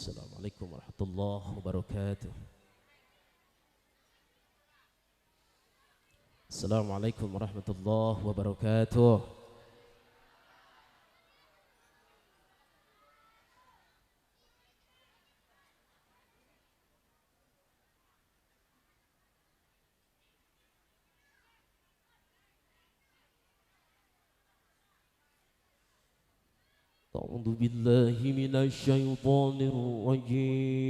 Assalamualaikum warahmatullahi wabarakatuh. Assalamualaikum warahmatullahi wabarakatuh. أعوذ بالله من الشيطان الرجيم.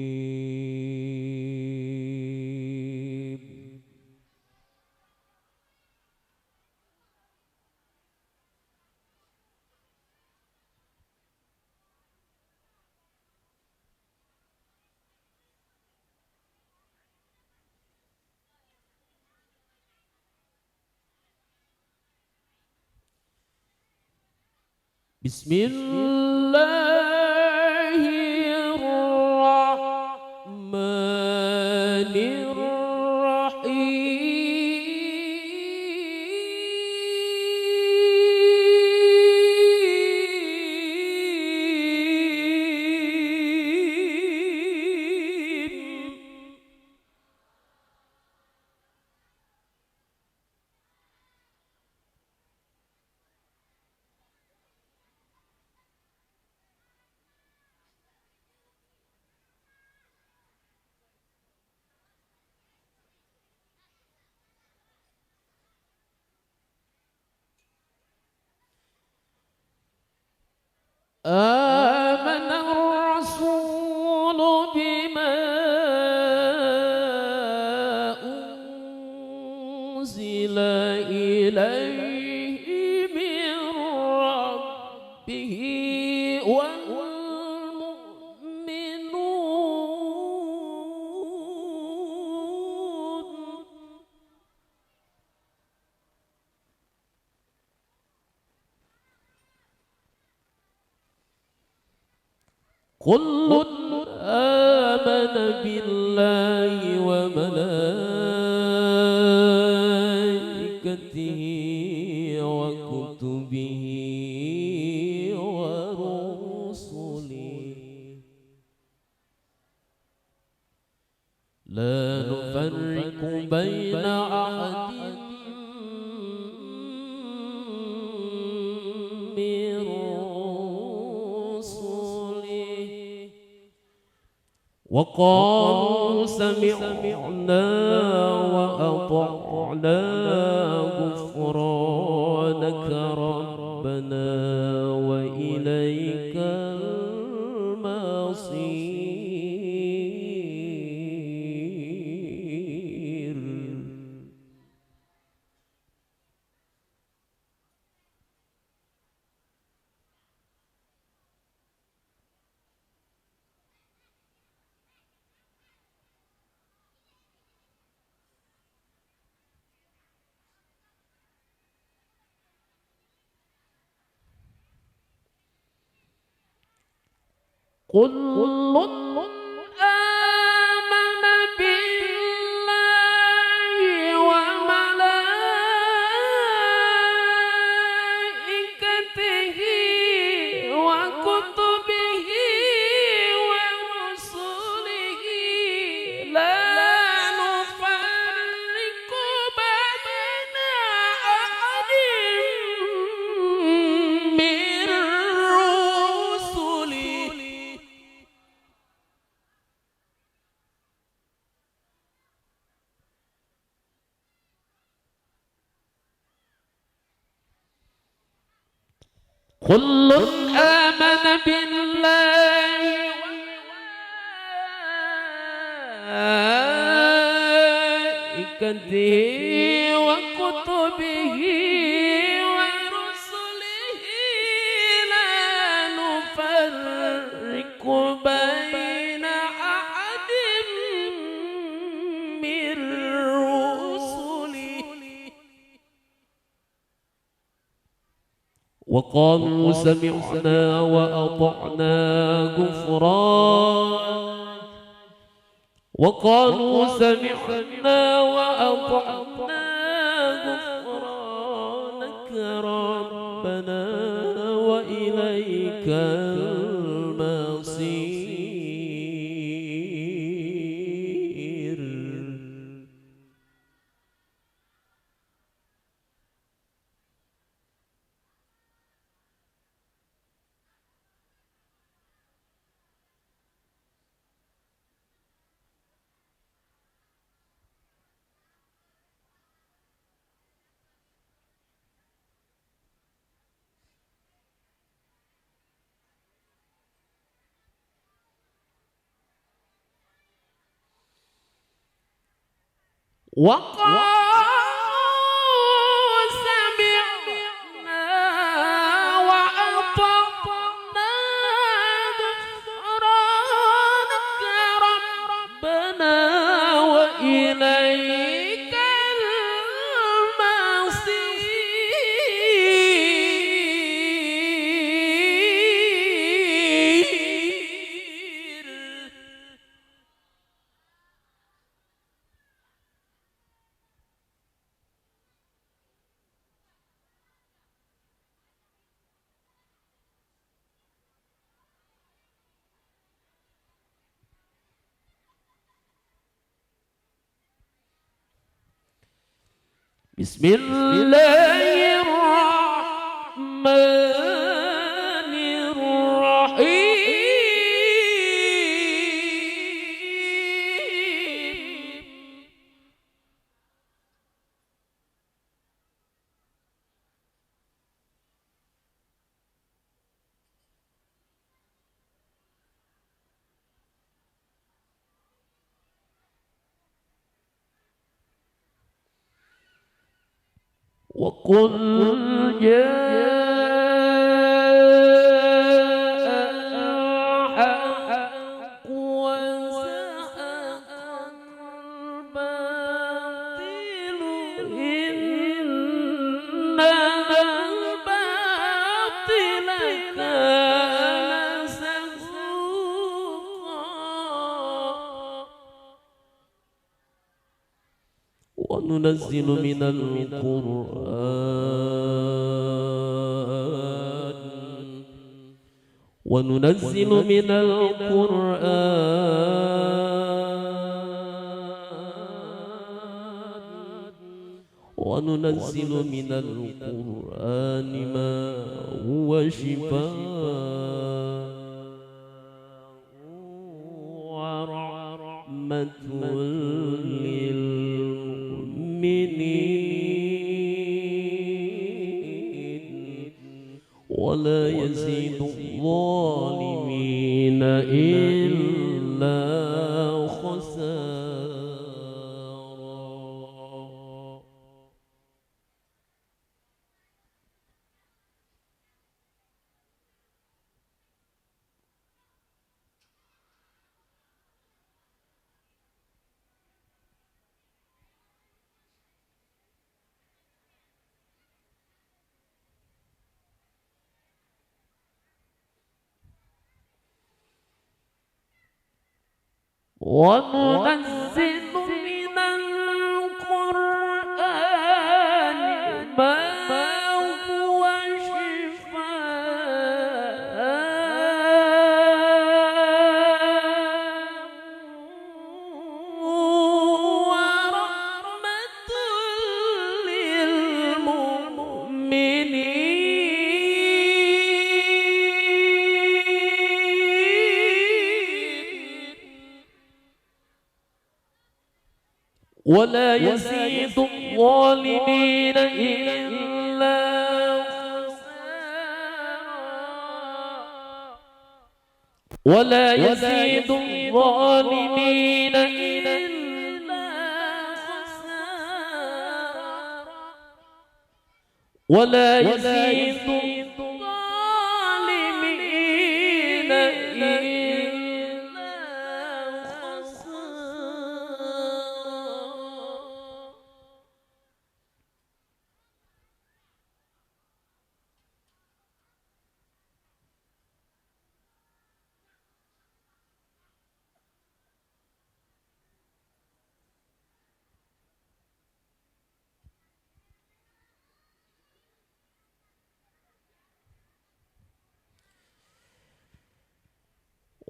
بسم الله الرحمن الرحيم. آمن الرسول بما أنزل إليه من ربه والمؤمنون كل آمن بالله وملائكته وكتبه ورسله لا نفرق بين أحد من وقالوا سمعنا وأطعنا غفرانك ربنا وإليك المصير. كل آمن بالله وملائكته وكتبه ورسله لا نفرق بين أحد من رسله كل آمن بالله وملائكته وكتبه ورسله لا نفرق بين أحد من رسله وقالوا سمعنا وأطعنا غفرانك وقالوا سمعنا وأطعنا غفرانك ربنا وإليك المصير. سمعنا وأطعنا غفرانك ربنا وإليك المصير. بسم الله الرحمن الرحيم. وقل جاء الحق وزهق الباطل إن الباطل كان زهوقا. وننزل من القرآن ما هو شفاء ورحمة للمؤمنين ولا يزيد الظالمين إلا خسارا. وننزل من القرآن ما هو شفاء ورحمة للمؤمنين ولا يزيد الظالمين إلا خسارا. ولا يزيد الظالمين إلا خسارا. ولا يزيد الظالمين إلا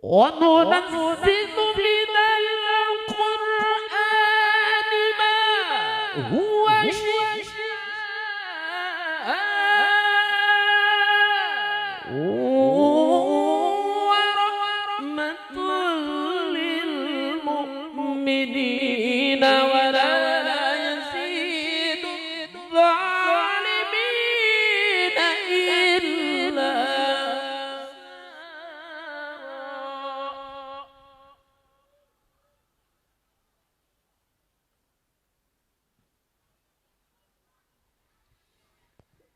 وننزل من القرآن ما هو شفاء ورحمة للمؤمنين ولا يزيد الظالمين إلا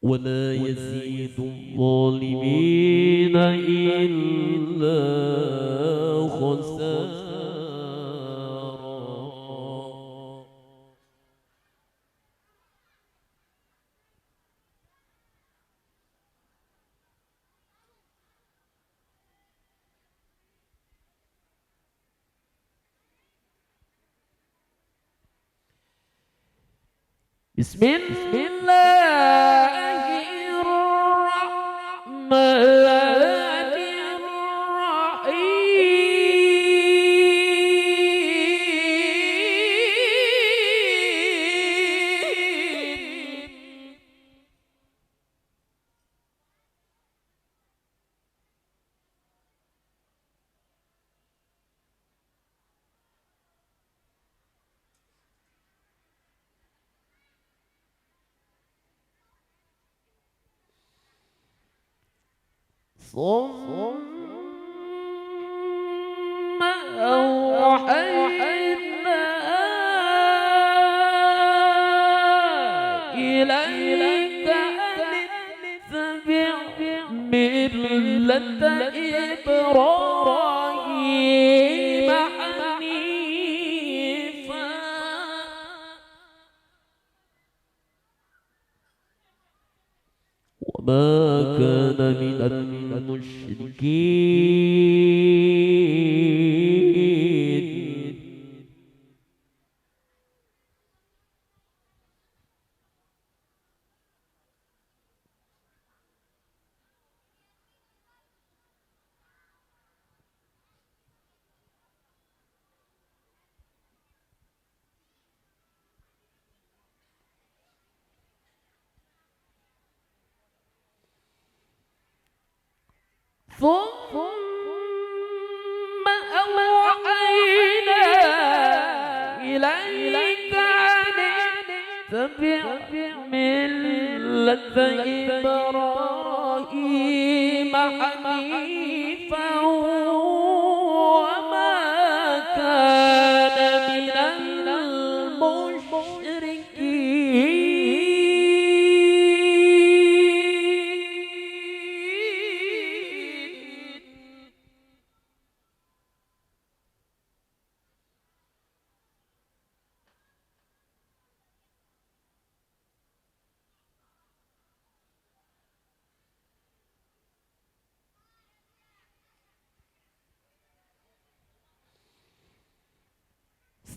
ولا يزيد الظالمين إلا خسارا. بسم الله الرحمن الرحيم. ثم أوحينا إليك أن اتبع ملة إبراهيم حنيفا وما كان من المشركين. ثم أوحينا إليك أن اتبع ملة إبراهيم حنيفا وما كان من المشركين.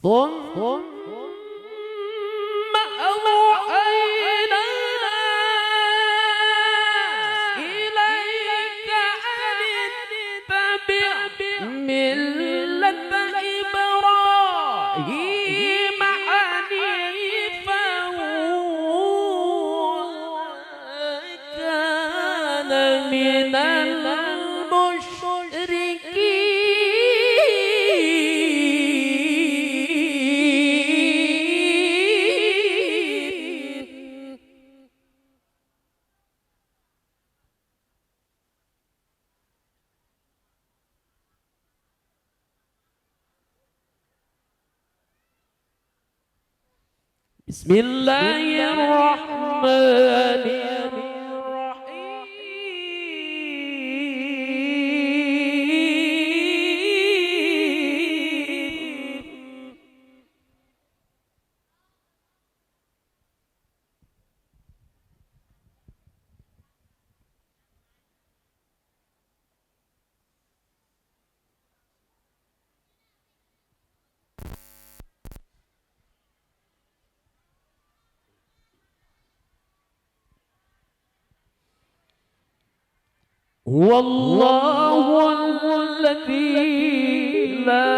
ثم أوحينا إليك أن اتبع ملة إبراهيم حنيفا وكان من بسم الله الرحمن الرحيم. هو الله الذي لا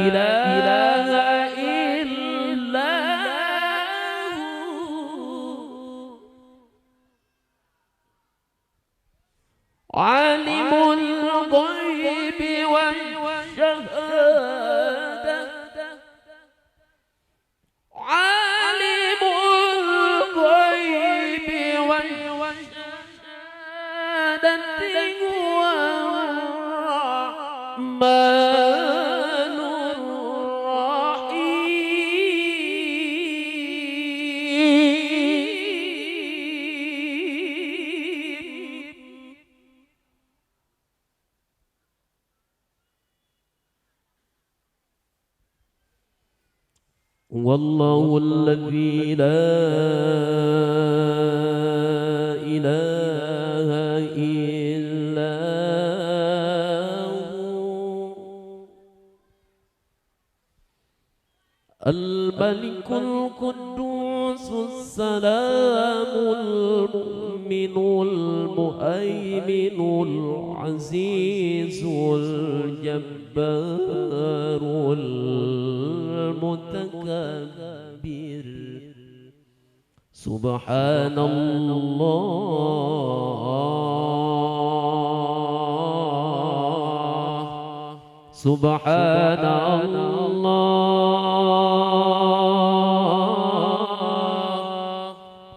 إله إلا هو عالم الغيب والشهادة عالم الغيب والشهادة هو الرحمن الرحيم. والله الذي لا إله إلا هو الملك القدوس السلام المؤمن المهيمن العزيز الجبار المتكبر سبحان الله سبحان الله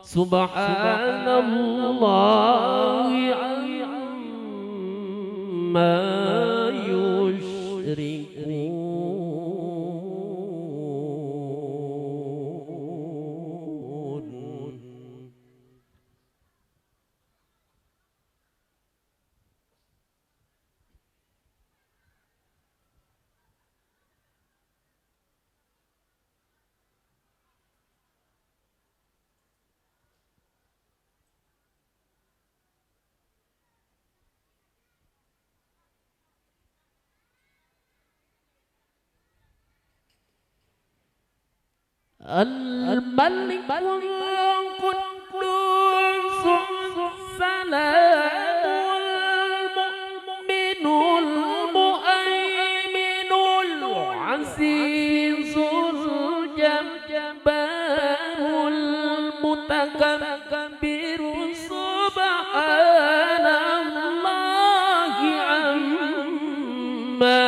سبحان الله عما يشركون. الملك القدوس السلام المؤمن المهيمن العزيز الجبار المتكبر سبحان الله عما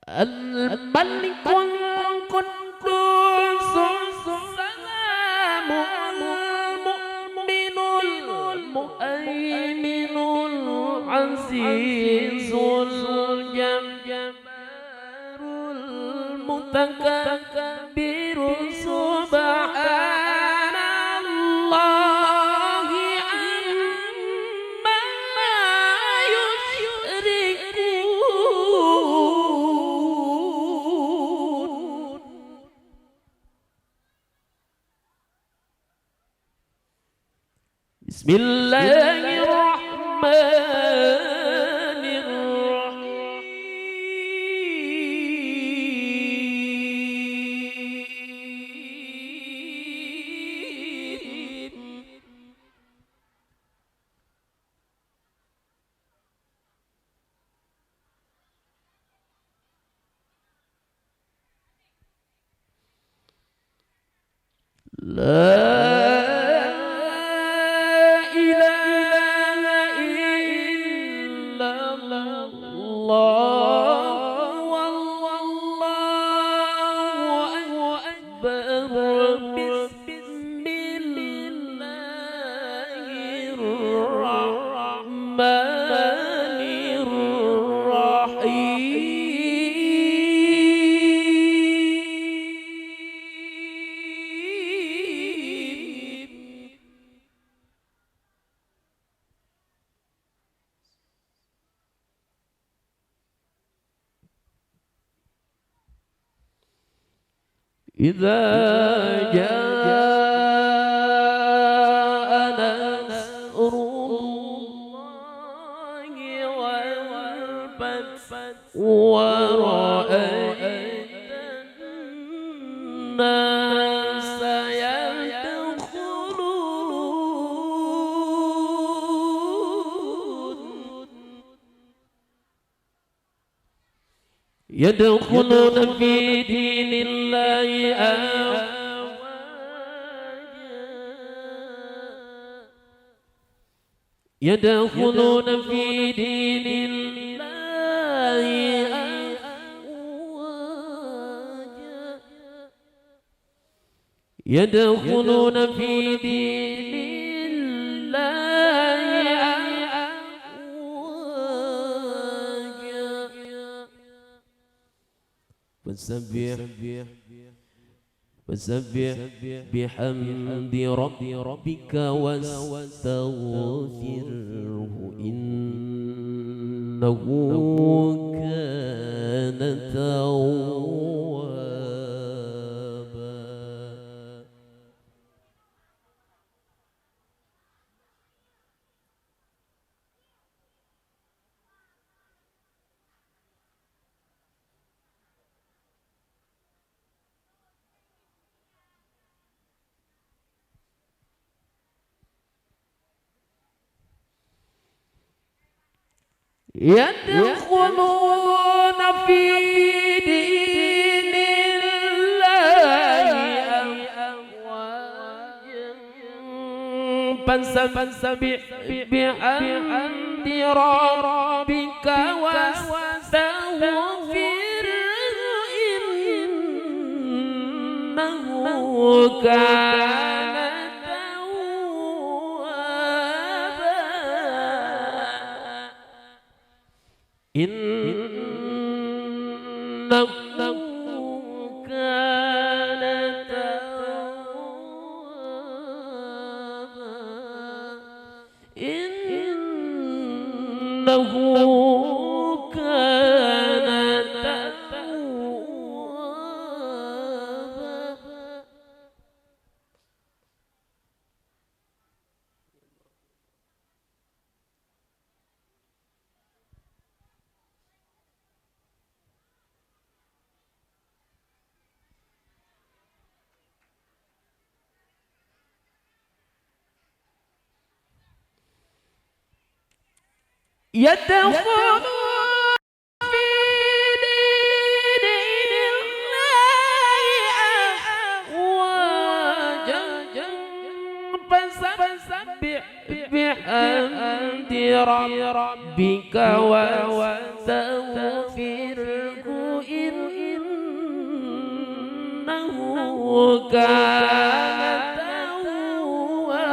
الملك القدوس السلام المؤمن المهيمن العزيز الجبار المتكبر سبحان الله عما يشركون. بسم الله الرحمن الرحيم. لا إذا جاء نصر الله والفتح ورأيت الناس يدخلون في دين الله يدخلون في دين الله أفواجا يدخلون في دين الله فسبح بحمد ربك واستغفره إنه كان توابا. يدخلون في دين الله أفواجا فسبح بحمد ربك واستغفره إنه كان إنه كان توابا إنه كان توابا. يدخلون في دين الله أفواجا فسبح بحمد ربك واستغفره إنه كان توابا.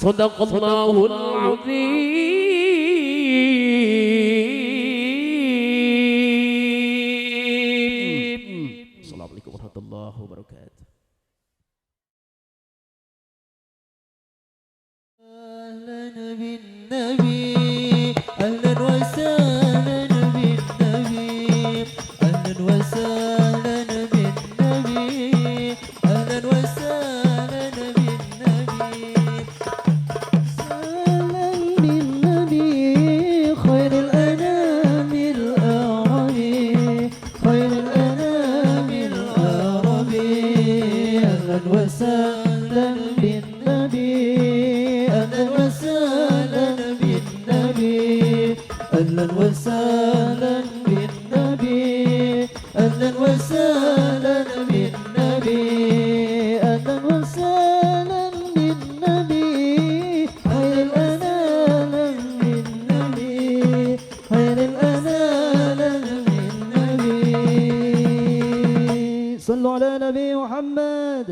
صدق الله العظيم. السلام عليكم ورحمة الله وبركاته. أهلا بالنبي أهلا وسهلا بالنبي أهلا وسهلا بالنبي أهلا وسهلا بالنبي سهلا بالنبي خير الأنام الأعربي خير الأنام الأعربي أهلا وسهلا بالنبي أهلا وسهلا بالنبي أهلا وسهلا بالنبي أهلا وسهلا بالنبي أهلا وسهلا بالنبي خير الأنام بالنبي خير الأنام بالنبي صلوا على نبي محمد.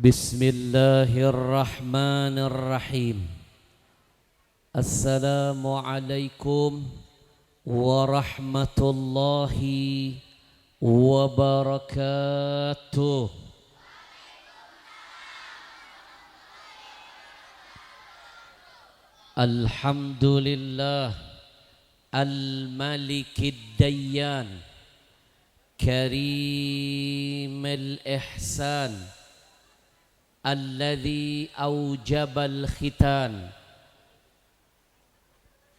بسم الله الرحمن الرحيم. السلام عليكم ورحمة الله وبركاته. الحمد لله الملك الديان كريم الإحسان الذي أوجب الختان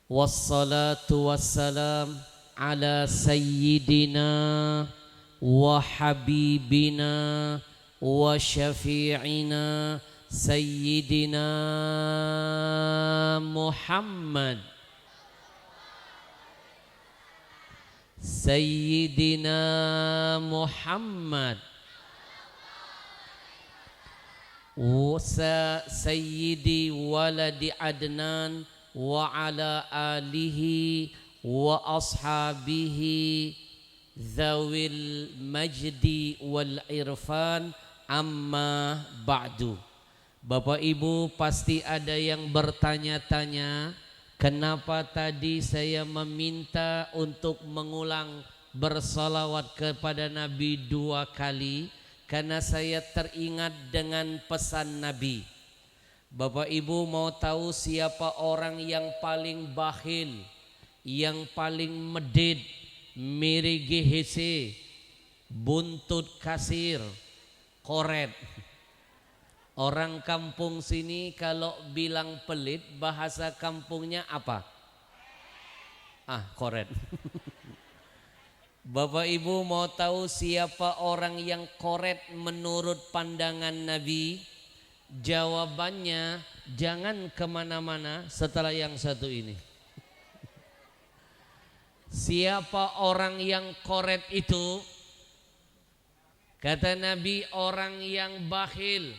والصلاة والسلام على سيدنا وحبيبنا وشفيعنا سيدنا محمد سيدنا محمد سيدي ولد عدنان وعلى آله وأصحابه ذوي المجد والعرفان amma ba'du. Bapak Ibu pasti ada yang bertanya-tanya, kenapa tadi saya meminta untuk mengulang bersalawat kepada Nabi 2 kali? Karena saya teringat dengan pesan Nabi. Bapak Ibu mau tahu siapa orang yang paling bakhil, yang paling medit, mirigi hese, buntut kasir, koret. Orang kampung sini kalau bilang pelit, bahasa kampungnya apa? Koret. Bapak Ibu mau tahu siapa orang yang koret menurut pandangan Nabi? Jawabannya jangan kemana-mana setelah yang satu ini. Siapa orang yang koret itu? Kata Nabi, orang yang bakhil.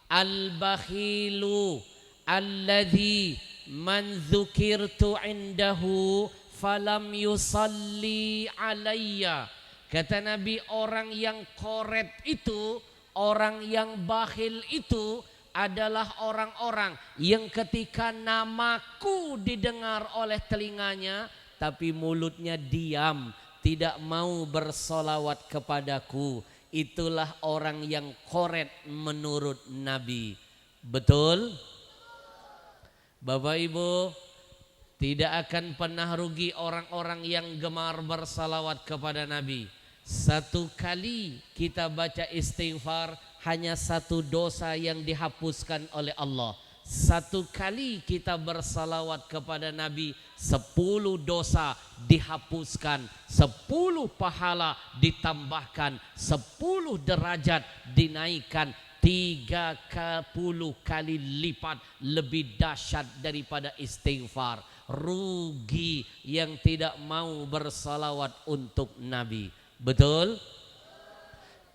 Al-bakhilu alladhi man dzukirtu indahu falam yusalli alayya. Kata Nabi, orang yang koret itu, orang yang bakhil itu adalah orang-orang yang ketika namaku didengar oleh telinganya, tapi mulutnya diam, tidak mau bersolawat kepadaku. Itulah orang yang koret menurut Nabi. Betul? Bapak Ibu, tidak akan pernah rugi orang-orang yang gemar bersalawat kepada Nabi. Satu kali kita baca istighfar, hanya satu dosa yang dihapuskan oleh Allah. Satu kali kita bersalawat kepada Nabi, 10 dosa dihapuskan, 10 pahala ditambahkan, 10 derajat dinaikkan, 30 kali lipat lebih dahsyat daripada istighfar. Rugi yang tidak mau bersalawat untuk Nabi. Betul?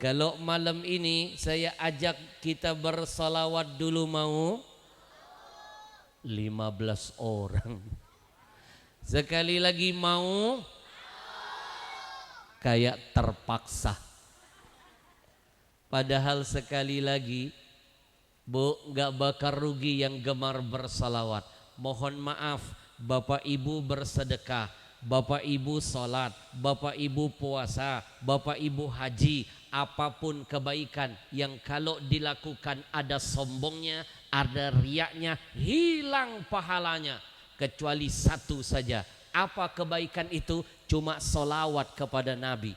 Kalau malam ini saya ajak kita bersalawat dulu, mau? 15 orang. Sekali lagi mau? Kayak terpaksa. Padahal sekali lagi, Bu, gak bakal rugi yang gemar bersalawat. Mohon maaf, Bapak Ibu bersedekah, Bapak Ibu sholat, Bapak Ibu puasa, Bapak Ibu haji, apapun kebaikan yang kalau dilakukan ada sombongnya, ada riaknya, hilang pahalanya. Kecuali satu saja. Apa kebaikan itu? Cuma solawat kepada Nabi.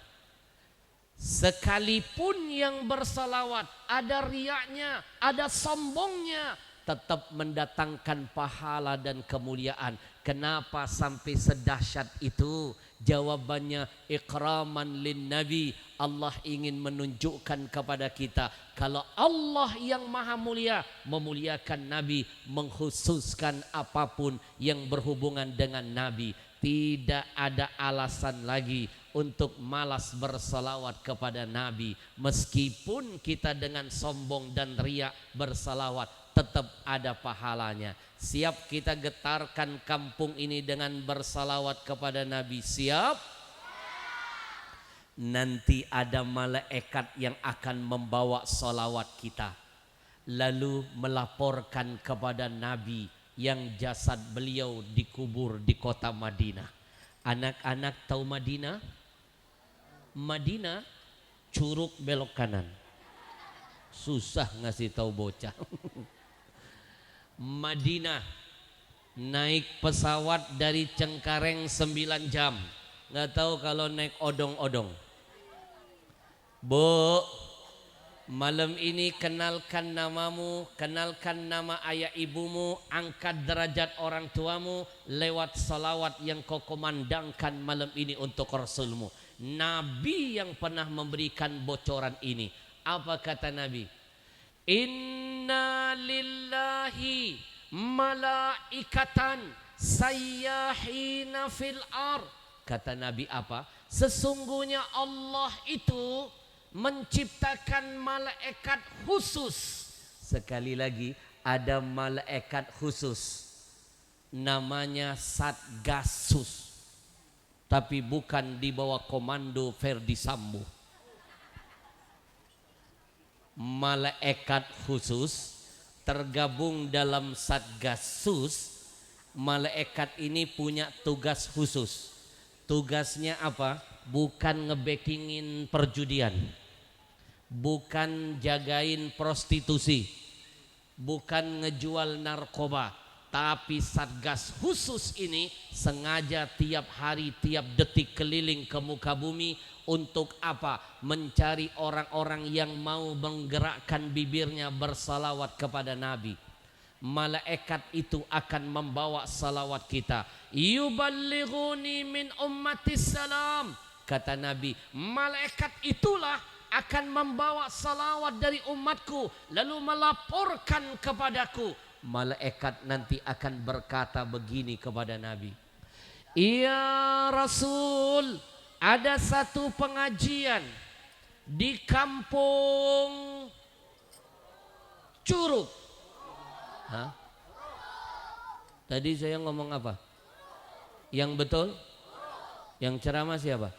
Sekalipun yang bersalawat ada riaknya, ada sombongnya, tetap mendatangkan pahala dan kemuliaan. Kenapa sampai sedahsyat itu? Jawabannya ikraman lin nabi. Allah ingin menunjukkan kepada kita kalau Allah yang maha mulia memuliakan Nabi, mengkhususkan apapun yang berhubungan dengan Nabi. Tidak ada alasan lagi untuk malas bersalawat kepada Nabi. Meskipun kita dengan sombong dan riak bersalawat, tetap ada pahalanya. Siap kita getarkan kampung ini dengan bersalawat kepada Nabi? Siap? Nanti ada malaikat yang akan membawa salawat kita, lalu melaporkan kepada Nabi yang jasad beliau dikubur di kota Madinah. Anak-anak tahu Madinah? Madinah curug belok kanan. Susah ngasih tahu bocah. Madinah naik pesawat dari Cengkareng 9 jam. Nggak tahu kalau naik odong-odong. Bu, Malam ini kenalkan namamu, kenalkan nama ayah ibumu, angkat derajat orang tuamu lewat salawat yang kau komandangkan malam ini untuk Rasulmu. Nabi yang pernah memberikan bocoran ini. Apa kata Nabi? Inna lillahi malaikatan sayyahina fil ar. Kata Nabi apa? Sesungguhnya Allah itu menciptakan malaikat khusus. Sekali lagi, ada malaikat khusus namanya Satgasus, tapi bukan di bawah komando Ferdi Sambo. Malaikat khusus tergabung dalam Satgasus. Malaikat ini punya tugas khusus. Tugasnya apa? Bukan ngebackingin perjudian, bukan jagain prostitusi, bukan ngejual narkoba, tapi Satgas khusus ini sengaja tiap hari, tiap detik keliling ke muka bumi untuk apa? Mencari orang-orang yang mau menggerakkan bibirnya bersalawat kepada Nabi. Malaikat itu akan membawa salawat kita. Yuballighuni min ummatis salam. Kata Nabi, malaikat itulah akan membawa salawat dari umatku lalu melaporkan kepadaku. Malaikat nanti akan berkata begini kepada Nabi, ya Rasul, ada satu pengajian di kampung Curug. Hah? Tadi saya ngomong apa? Yang betul? Yang ceramah siapa?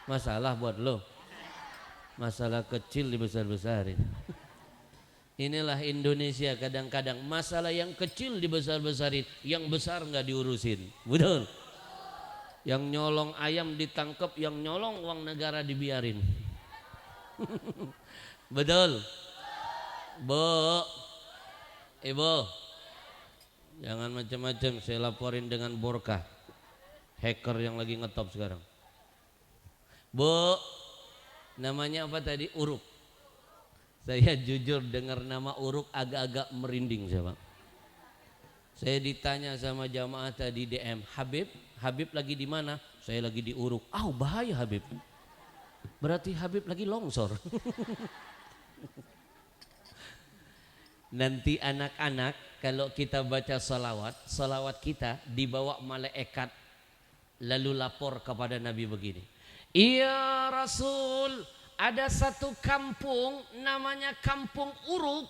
Masalah buat lo. Masalah kecil dibesar-besarin. Inilah Indonesia, kadang-kadang masalah yang kecil dibesar-besarin, yang besar nggak diurusin. Betul? Yang nyolong ayam ditangkap, yang nyolong uang negara dibiarin. Betul? Bu, Ibu, jangan macam-macam, saya laporin dengan Borka, hacker yang lagi ngetop sekarang. Bu, namanya apa tadi? Uruk. Saya jujur dengar nama Uruk agak-agak merinding saya, Bang. Saya ditanya sama jamaah tadi DM, Habib lagi di mana? Saya lagi di Uruk. Bahaya Habib. Berarti Habib lagi longsor. Nanti anak-anak kalau kita baca salawat kita dibawa malaikat lalu lapor kepada Nabi begini. Iya Rasul, ada satu kampung namanya Kampung Uruk.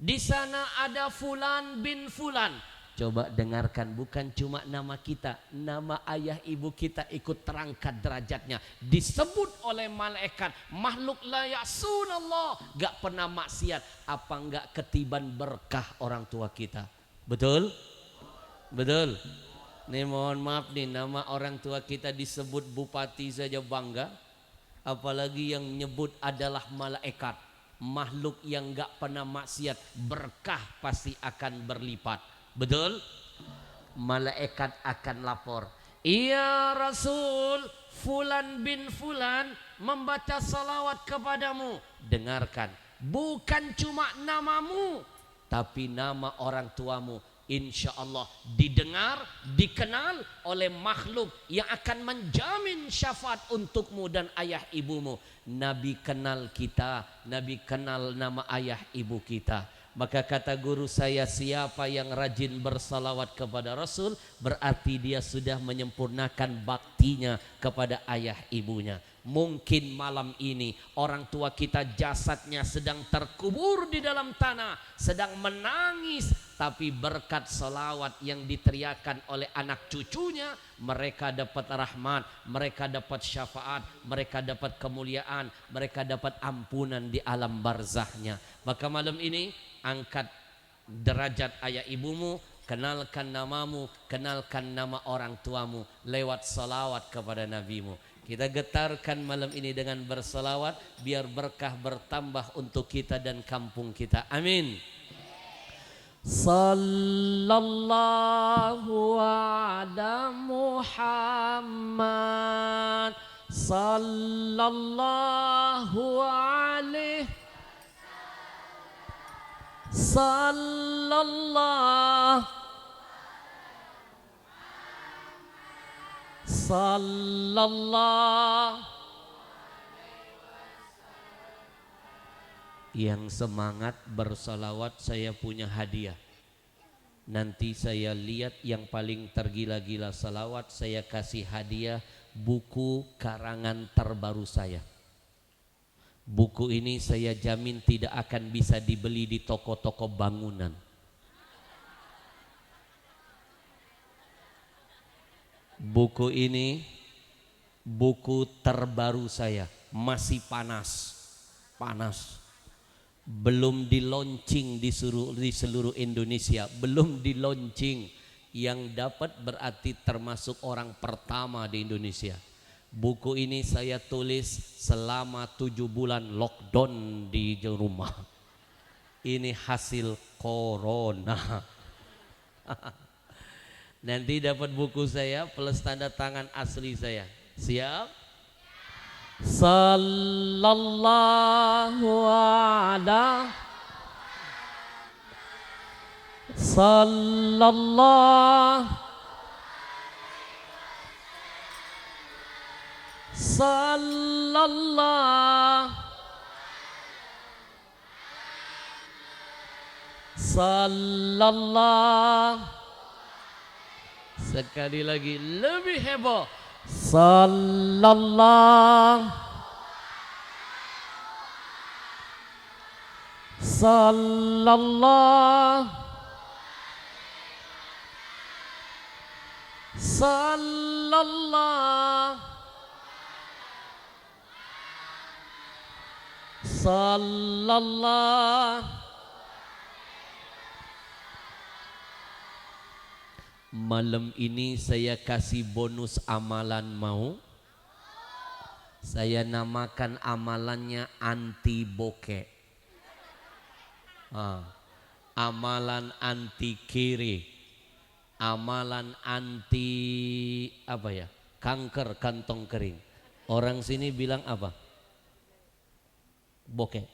Di sana ada Fulan bin Fulan. Coba dengarkan, bukan cuma nama kita, nama ayah ibu kita ikut terangkat derajatnya. Disebut oleh malaikat, makhluk la ya'sunallah, gak pernah maksiat. Apa enggak ketiban berkah orang tua kita? Betul? Betul? Nih mohon maaf nih, nama orang tua kita disebut bupati saja bangga. Apalagi yang nyebut adalah malaikat. Makhluk yang gak pernah maksiat, berkah pasti akan berlipat. Betul? Malaikat akan lapor. Iya Rasul, Fulan bin Fulan membaca salawat kepadamu. Dengarkan, bukan cuma namamu, tapi nama orang tuamu. Insya Allah didengar, dikenal oleh makhluk yang akan menjamin syafaat untukmu dan ayah ibumu. Nabi kenal kita, Nabi kenal nama ayah ibu kita. Maka kata guru saya, siapa yang rajin bersalawat kepada Rasul berarti dia sudah menyempurnakan baktinya kepada ayah ibunya. Mungkin malam ini orang tua kita jasadnya sedang terkubur di dalam tanah, sedang menangis, tapi berkat salawat yang diteriakan oleh anak cucunya, mereka dapat rahmat, mereka dapat syafaat, mereka dapat kemuliaan, mereka dapat ampunan di alam barzahnya. Maka malam ini angkat derajat ayah ibumu, kenalkan namamu, kenalkan nama orang tuamu lewat salawat kepada nabimu. Kita getarkan malam ini dengan bersalawat biar berkah bertambah untuk kita dan kampung kita. Amin. Sallallahu ala Muhammad, sallallahu Sallallahu Sallallahu. Yang semangat bersalawat saya punya hadiah. Nanti saya lihat yang paling tergila-gila salawat, saya kasih hadiah buku karangan terbaru saya. Buku ini saya jamin tidak akan bisa dibeli di toko-toko bangunan. Buku ini buku terbaru saya, masih panas. Belum di launching di seluruh Indonesia, belum di launching. Yang dapat berarti termasuk orang pertama di Indonesia. Buku ini saya tulis selama 7 bulan lockdown di rumah. Ini hasil corona. Nanti dapat buku saya plus tanda tangan asli saya. Siap? Sallallahu ala Sallallahu Sallallahu Sallallahu. Sekali lagi lebih heboh. Sallallahu Sallallahu Sallallahu Sallallahu. Malam ini saya kasih bonus amalan, mau? Saya namakan amalannya anti bokeh. Amalan anti kiri, amalan anti apa ya? Kanker kantong kering. Orang sini bilang apa? Bokeh.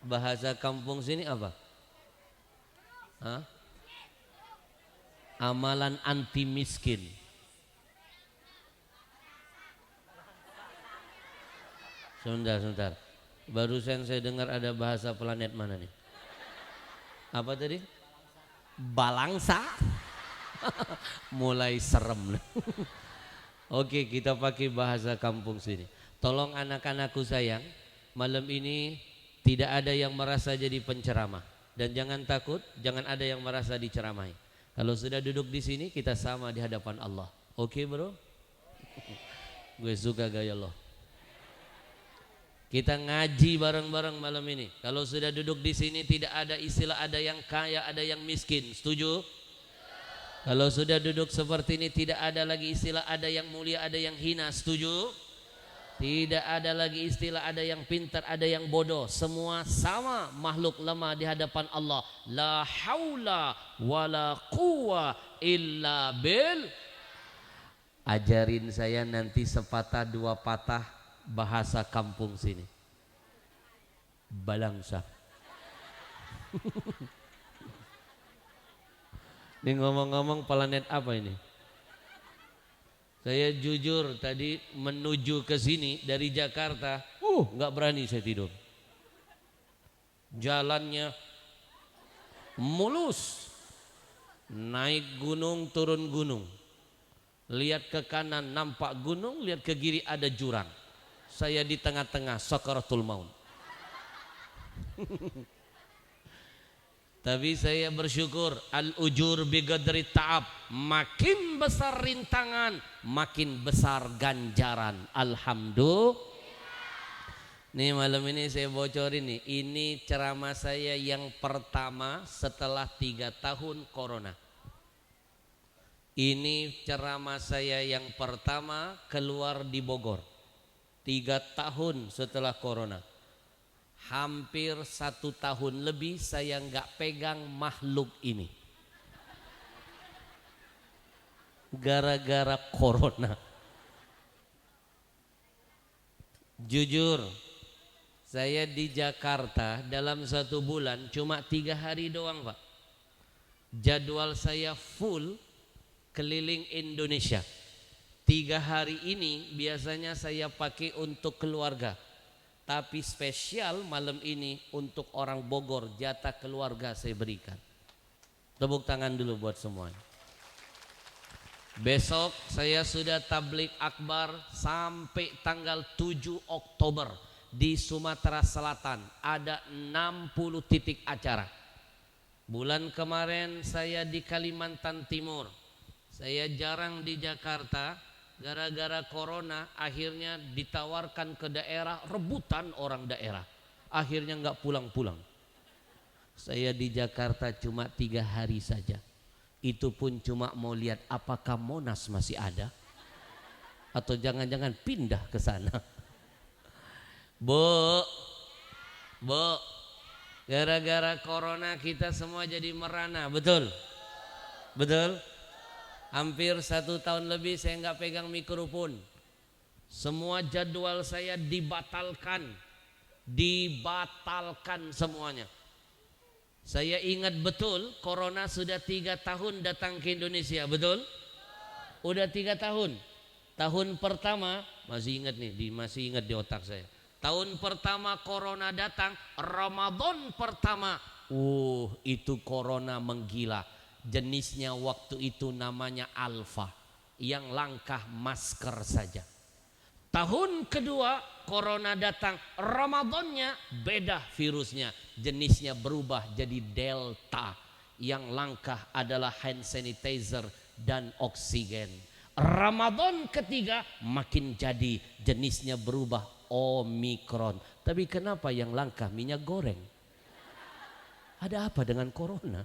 Bahasa kampung sini apa? Amalan anti miskin. Sebentar. Barusan saya dengar ada bahasa planet mana nih? Apa tadi? Balangsa. Mulai serem. Oke, kita pakai bahasa kampung sini. Tolong anak-anakku sayang, malam ini tidak ada yang merasa jadi penceramah. Dan jangan takut, jangan ada yang merasa diceramahi. Kalau sudah duduk di sini kita sama di hadapan Allah. Oke bro? Gue suka gaya lo. Kita ngaji bareng-bareng malam ini. Kalau sudah duduk di sini tidak ada istilah ada yang kaya, ada yang miskin. Setuju? Kalau sudah duduk seperti ini tidak ada lagi istilah ada yang mulia, ada yang hina. Setuju? Tidak ada lagi istilah ada yang pintar, ada yang bodoh. Semua sama makhluk lemah di hadapan Allah. La haula wala quwa illa bil. Ajarin saya nanti sepatah dua patah bahasa kampung sini. Balangsa. Ini ngomong-ngomong planet apa ini? Saya jujur tadi menuju ke sini dari Jakarta, nggak berani saya tidur. Jalannya mulus, naik gunung turun gunung, lihat ke kanan nampak gunung, lihat ke kiri ada jurang. Saya di tengah-tengah sakaratul maut. Tapi saya bersyukur al-ujur biqadri ta'ab, makin besar rintangan makin besar ganjaran. Alhamdulillah. Nih malam ini saya bocorin nih, ini ceramah saya yang pertama setelah 3 tahun corona. Ini ceramah saya yang pertama keluar di Bogor 3 tahun setelah corona. Hampir 1 tahun lebih saya nggak pegang makhluk ini gara-gara corona. Jujur Saya di Jakarta dalam 1 bulan cuma 3 hari doang Pak. Jadwal saya full keliling Indonesia. 3 hari ini biasanya saya pakai untuk keluarga. Tapi spesial malam ini untuk orang Bogor, jatah keluarga saya berikan. Tepuk tangan dulu buat semuanya. Besok saya sudah tablik akbar sampai tanggal 7 Oktober di Sumatera Selatan. Ada 60 titik acara. Bulan kemarin saya di Kalimantan Timur. Saya jarang di Jakarta. Gara-gara corona akhirnya ditawarkan ke daerah, rebutan orang daerah. Akhirnya nggak pulang-pulang. Saya di Jakarta cuma 3 hari saja. Itu pun cuma mau lihat apakah Monas masih ada. Atau jangan-jangan pindah ke sana. Bu, gara-gara corona kita semua jadi merana, betul? Betul? Hampir 1 tahun lebih saya nggak pegang mikrofon. Semua jadwal saya dibatalkan semuanya. Saya ingat betul corona sudah 3 tahun datang ke Indonesia, betul? Udah 3 tahun. Tahun pertama masih ingat di otak saya. Tahun pertama corona datang, Ramadan pertama, itu corona menggila. Jenisnya waktu itu namanya alfa, yang langkah masker saja. Tahun kedua corona datang, Ramadannya beda virusnya, jenisnya berubah jadi delta, yang langkah adalah hand sanitizer dan oksigen. Ramadan ketiga makin jadi, jenisnya berubah, Omikron. Tapi kenapa yang langkah minyak goreng? Ada apa dengan corona?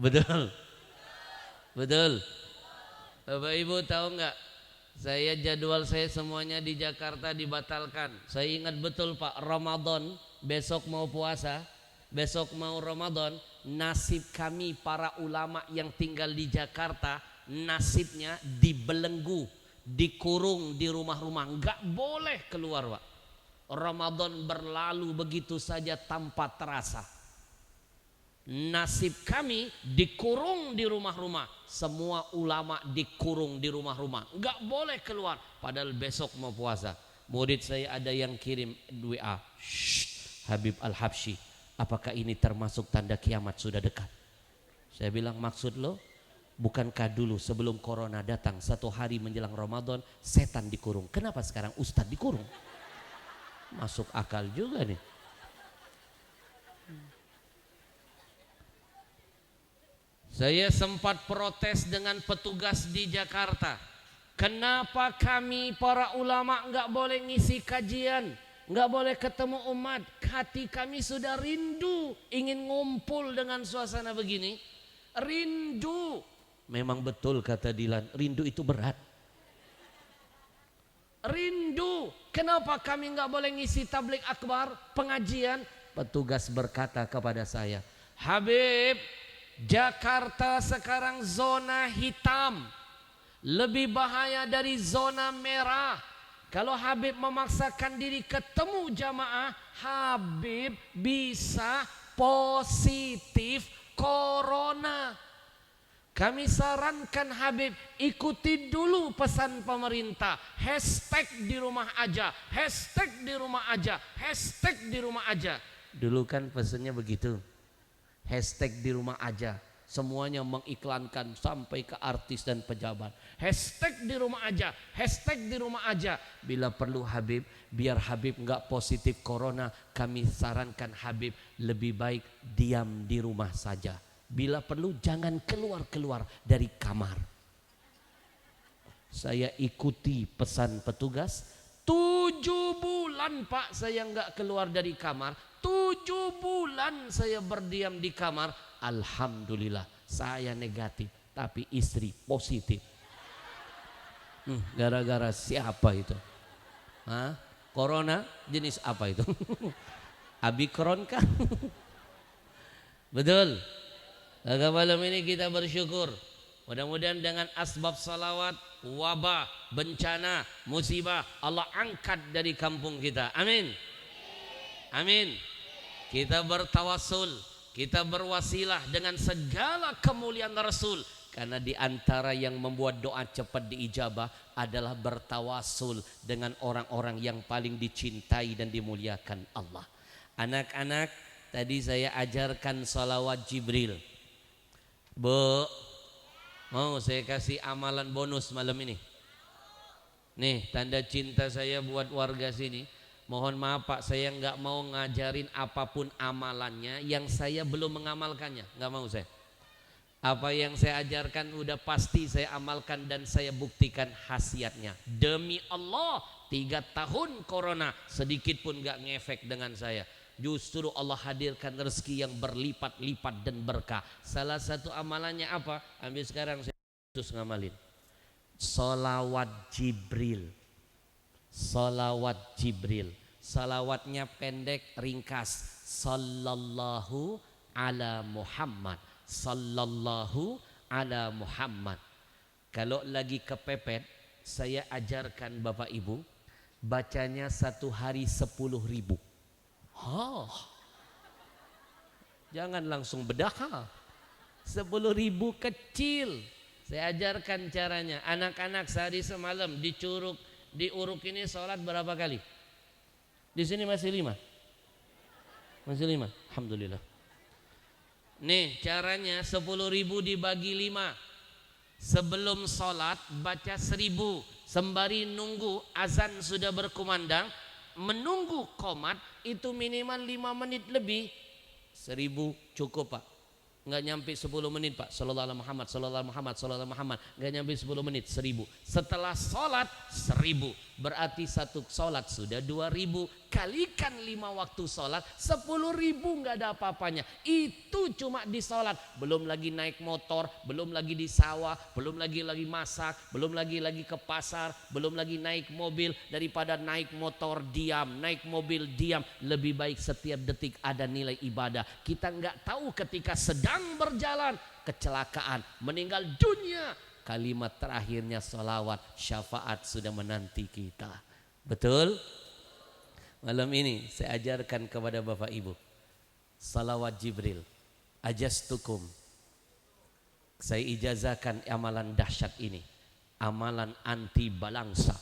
Betul, betul. Bapak Ibu tahu nggak? Saya jadwal saya semuanya di Jakarta dibatalkan. Saya ingat betul Pak, Ramadan besok mau puasa, besok mau Ramadan. Nasib kami para ulama yang tinggal di Jakarta, nasibnya dibelenggu, dikurung di rumah-rumah, nggak boleh keluar Pak. Ramadan berlalu begitu saja tanpa terasa. Nasib kami dikurung di rumah-rumah. Semua ulama dikurung di rumah-rumah, nggak boleh keluar. Padahal besok mau puasa. Murid saya ada yang kirim WA, Habib Al-Habsyi, apakah ini termasuk tanda kiamat sudah dekat? Saya bilang, maksud lo, bukankah dulu sebelum corona datang 1 hari menjelang Ramadan setan dikurung? Kenapa sekarang ustadz dikurung? Masuk akal juga nih. Saya sempat protes dengan petugas di Jakarta. Kenapa kami para ulama nggak boleh ngisi kajian, nggak boleh ketemu umat? Hati kami sudah rindu, ingin ngumpul dengan suasana begini. Rindu. Memang betul kata Dilan, rindu itu berat. Rindu. Kenapa kami nggak boleh ngisi tablik akbar, pengajian? Petugas berkata kepada saya, Habib, Jakarta sekarang zona hitam, lebih bahaya dari zona merah. Kalau Habib memaksakan diri ketemu jamaah, Habib bisa positif corona. Kami sarankan Habib ikuti dulu pesan pemerintah, hashtag di rumah aja, hashtag di rumah aja, hashtag di rumah aja. Dulu kan pesannya begitu, hashtag di rumah aja. Semuanya mengiklankan sampai ke artis dan pejabat. Hashtag di rumah aja, hashtag di rumah aja. Bila perlu Habib, biar Habib nggak positif corona, kami sarankan Habib lebih baik diam di rumah saja. Bila perlu jangan keluar-keluar dari kamar. Saya ikuti pesan petugas. 7 bulan Pak saya nggak keluar dari kamar. 7 bulan saya berdiam di kamar. Alhamdulillah saya negatif, tapi istri positif. Gara-gara siapa itu? Hah? Corona jenis apa itu? Omikron kah? Betul. Maka malam ini kita bersyukur. Mudah-mudahan dengan asbab salawat wabah, bencana, musibah Allah angkat dari kampung kita. Amin. Amin. Kita bertawasul, kita berwasilah dengan segala kemuliaan Rasul. Karena di antara yang membuat doa cepat diijabah adalah bertawasul dengan orang-orang yang paling dicintai dan dimuliakan Allah. Anak-anak, tadi saya ajarkan salawat Jibril. Bu, mau saya kasih amalan bonus malam ini. Nih, tanda cinta saya buat warga sini. Mohon maaf Pak, saya nggak mau ngajarin apapun amalannya yang saya belum mengamalkannya. Nggak mau saya. Apa yang saya ajarkan udah pasti saya amalkan dan saya buktikan khasiatnya. Demi Allah, 3 tahun corona sedikit pun gak ngefek dengan saya. Justru Allah hadirkan rezeki yang berlipat-lipat dan berkah. Salah satu amalannya apa? Ambil sekarang saya khusus ngamalin. Salawat Jibril. Salawat Jibril. Salawatnya pendek, ringkas. Sallallahu ala Muhammad. Sallallahu ala Muhammad. Kalau lagi kepepet, saya ajarkan Bapak Ibu bacanya 1 hari 10.000. Jangan langsung bedah. 10.000 kecil. Saya ajarkan caranya. Anak-anak sehari semalam diuruk ini sholat berapa kali? Di sini masih 5. Masih 5. Alhamdulillah. Nih caranya 10.000 dibagi 5. Sebelum sholat baca 1.000. Sembari nunggu azan sudah berkumandang. Menunggu qomat itu minimal 5 menit lebih. 1.000 cukup Pak. Nggak nyampe 10 menit Pak. Sallallahu alaihi Muhammad, sallallahu alaihi Muhammad, sallallahu alaihi Muhammad. Nggak nyampe 10 menit, 1.000. Setelah sholat 1.000. Berarti satu sholat sudah 2.000. Kalikan 5 waktu sholat 10.000 nggak ada apa-apanya. Itu cuma di sholat. Belum lagi naik motor, belum lagi di sawah, belum lagi masak, belum lagi ke pasar, belum lagi naik mobil. Daripada naik motor diam, naik mobil diam, lebih baik setiap detik ada nilai ibadah. Kita nggak tahu ketika sedang berjalan kecelakaan, meninggal dunia, kalimat terakhirnya salawat, syafaat sudah menanti kita. Betul? Malam ini saya ajarkan kepada Bapak Ibu salawat Jibril. Ajastukum. Saya ijazahkan amalan dahsyat ini. Amalan anti balangsa.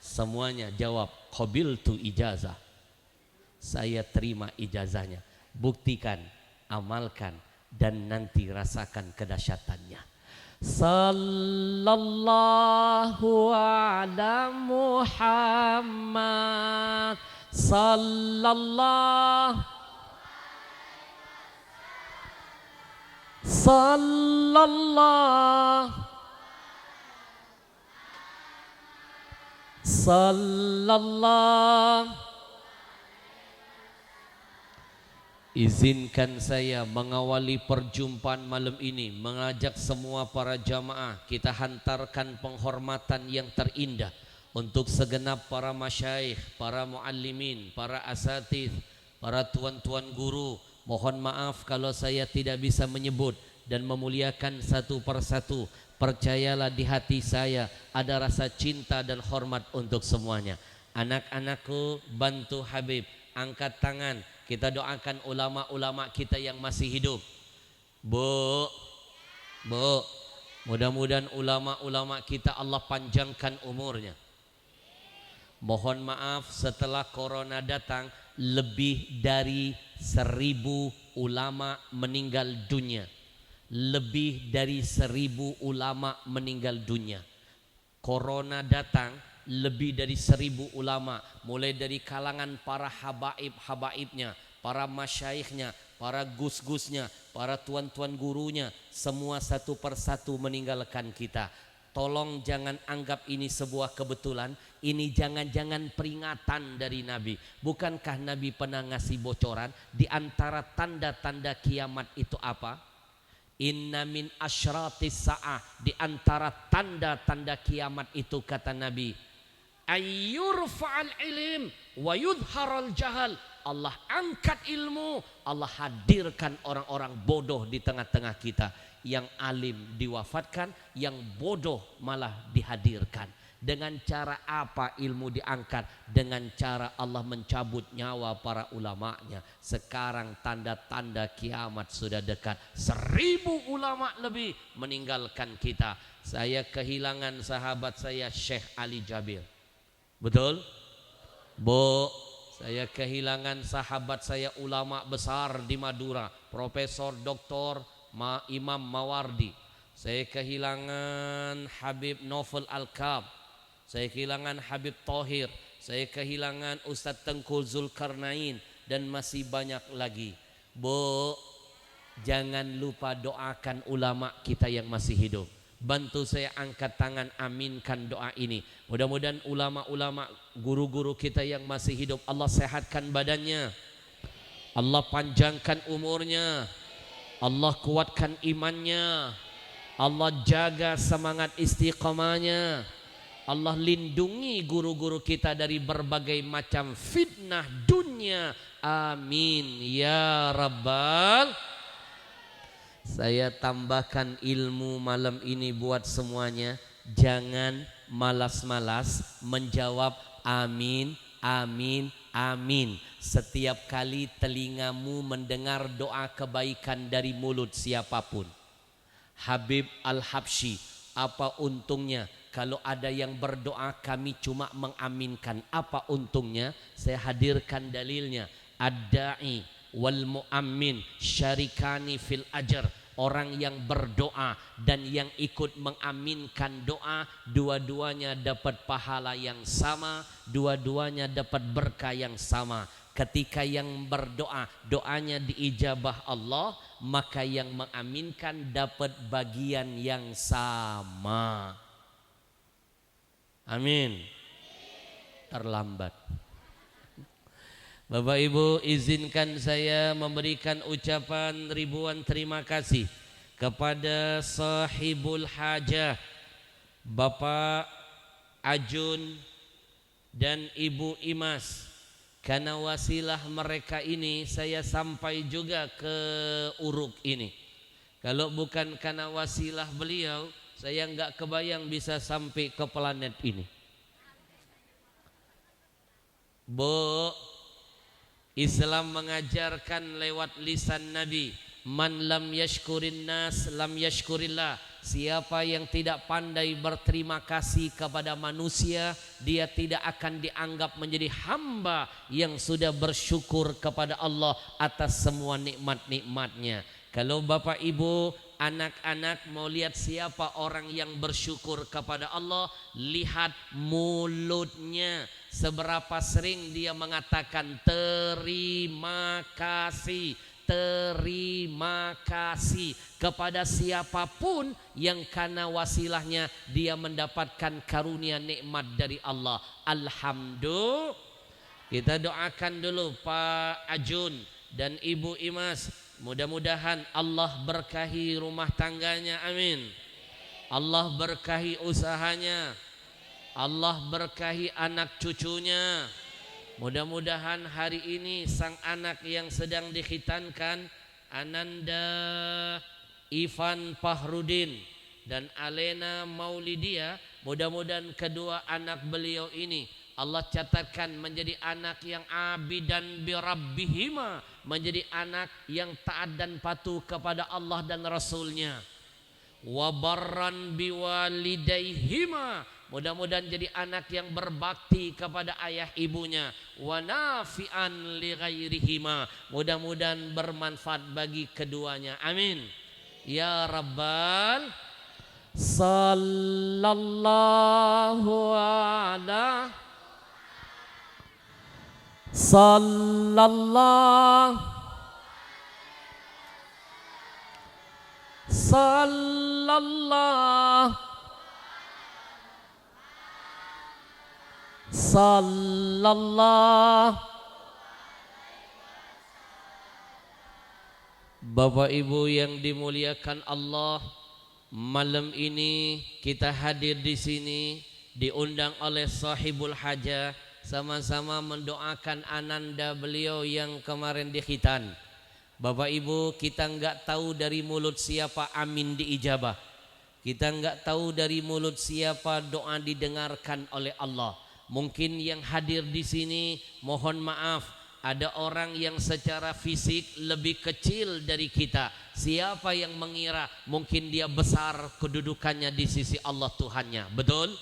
Semuanya jawab qabiltu ijazah. Saya terima ijazahnya. Buktikan, amalkan, dan nanti rasakan kedahsyatannya. Sallallahu ala Muhammad. Sallallahu Izinkan saya mengawali perjumpaan malam ini, mengajak semua para jamaah kita hantarkan penghormatan yang terindah untuk segenap para masyaikh, para muallimin, para asatidz, para tuan-tuan guru. Mohon maaf kalau saya tidak bisa menyebut dan memuliakan satu persatu. Percayalah di hati saya ada rasa cinta dan hormat untuk semuanya. Anak-anakku, bantu Habib, angkat tangan. Kita doakan ulama-ulama kita yang masih hidup. Bu, mudah-mudahan ulama-ulama kita Allah panjangkan umurnya. Mohon maaf setelah corona datang lebih dari 1.000 ulama meninggal dunia. Lebih dari 1.000 ulama meninggal dunia. Corona datang, lebih dari 1.000 ulama, mulai dari kalangan para habaib-habaibnya, para masyaikhnya, para gus-gusnya, para tuan-tuan gurunya, semua satu persatu meninggalkan kita. Tolong jangan anggap ini sebuah kebetulan, ini jangan-jangan peringatan dari Nabi. Bukankah Nabi pernah ngasih bocoran di antara tanda-tanda kiamat itu apa? Inna min asyratis sa'ah, di antara tanda-tanda kiamat itu kata Nabi, ayyurfa'al ilim wa yudharal jahal. Allah angkat ilmu, Allah hadirkan orang-orang bodoh di tengah-tengah kita. yang alim diwafatkan, yang bodoh malah dihadirkan. Dengan cara apa ilmu diangkat? Dengan cara Allah mencabut nyawa para ulamanya. Sekarang tanda-tanda kiamat sudah dekat. 1000 ulama lebih meninggalkan kita. Saya kehilangan sahabat saya Syekh Ali Jabir. Betul? Bu, saya kehilangan sahabat saya ulama besar di Madura, Profesor Dr. Imam Mawardi. Saya kehilangan Habib Novel Al-Kab. Saya kehilangan Habib Thohir. Saya kehilangan Ustadz Tengku Zulkarnain. Dan masih banyak lagi. Bu, jangan lupa doakan ulama kita yang masih hidup. Bantu saya angkat tangan, aminkan doa ini. Mudah-mudahan ulama-ulama, guru-guru kita yang masih hidup, Allah sehatkan badannya, Allah panjangkan umurnya, Allah kuatkan imannya, Allah jaga semangat istiqamahnya, Allah lindungi guru-guru kita dari berbagai macam fitnah dunia. Amin ya rabbal. Saya tambahkan ilmu malam ini buat semuanya. Jangan malas-malas menjawab amin, amin, amin. Setiap kali telingamu mendengar doa kebaikan dari mulut siapapun. Habib Al-Habsyi, apa untungnya kalau ada yang berdoa kami cuma mengaminkan? Apa untungnya? Saya hadirkan dalilnya. Ad-da'i wal mu'ammin syarikani fil ajr. Orang yang berdoa dan yang ikut mengaminkan doa, dua-duanya dapat pahala yang sama, dua-duanya dapat berkah yang sama. Ketika yang berdoa, doanya diijabah Allah, maka yang mengaminkan dapat bagian yang sama. Amin. Terlambat. Bapak Ibu, izinkan saya memberikan ucapan ribuan terima kasih kepada sahibul hajah Bapak Ajun dan Ibu Imas. Karena wasilah mereka ini saya sampai juga ke Uruk ini. Kalau bukan karena wasilah beliau, saya nggak kebayang bisa sampai ke planet ini. Bu, Islam mengajarkan lewat lisan Nabi, man lam yashkurin nas lam yashkurillah. Siapa yang tidak pandai berterima kasih kepada manusia, dia tidak akan dianggap menjadi hamba yang sudah bersyukur kepada Allah atas semua nikmat-nikmatnya. Kalau Bapak Ibu, anak-anak mau lihat siapa orang yang bersyukur kepada Allah, lihat mulutnya. Seberapa sering dia mengatakan terima kasih, terima kasih kepada siapapun yang karena wasilahnya dia mendapatkan karunia nikmat dari Allah. Alhamdulillah. Kita doakan dulu Pak Ajun dan Ibu Imas. Mudah-mudahan Allah berkahi rumah tangganya, amin. Allah berkahi usahanya, Allah berkahi anak cucunya. Mudah-mudahan hari ini sang anak yang sedang dikhitankan, Ananda Ivan Fahrudin dan Alena Maulidia, mudah-mudahan kedua anak beliau ini Allah catatkan menjadi anak yang abidan bi rabbihima, menjadi anak yang taat dan patuh kepada Allah dan Rasulnya. Wa barran bi walidaihima, mudah-mudahan jadi anak yang berbakti kepada ayah ibunya. Wa nafi'an li ghairihima, mudah-mudahan bermanfaat bagi keduanya. Amin. Ya Rabbal sallallahu ala sallallahu sallallahu sallallahu. Bapak Ibu yang dimuliakan Allah, malam ini kita hadir di sini diundang oleh sahibul hajah, sama-sama mendoakan ananda beliau yang kemarin dikhitan. Bapak Ibu, kita nggak tahu dari mulut siapa amin diijabah. Kita nggak tahu dari mulut siapa doa didengarkan oleh Allah. Mungkin yang hadir di sini, mohon maaf, ada orang yang secara fisik lebih kecil dari kita. Siapa yang mengira mungkin dia besar kedudukannya di sisi Allah Tuhannya, betul?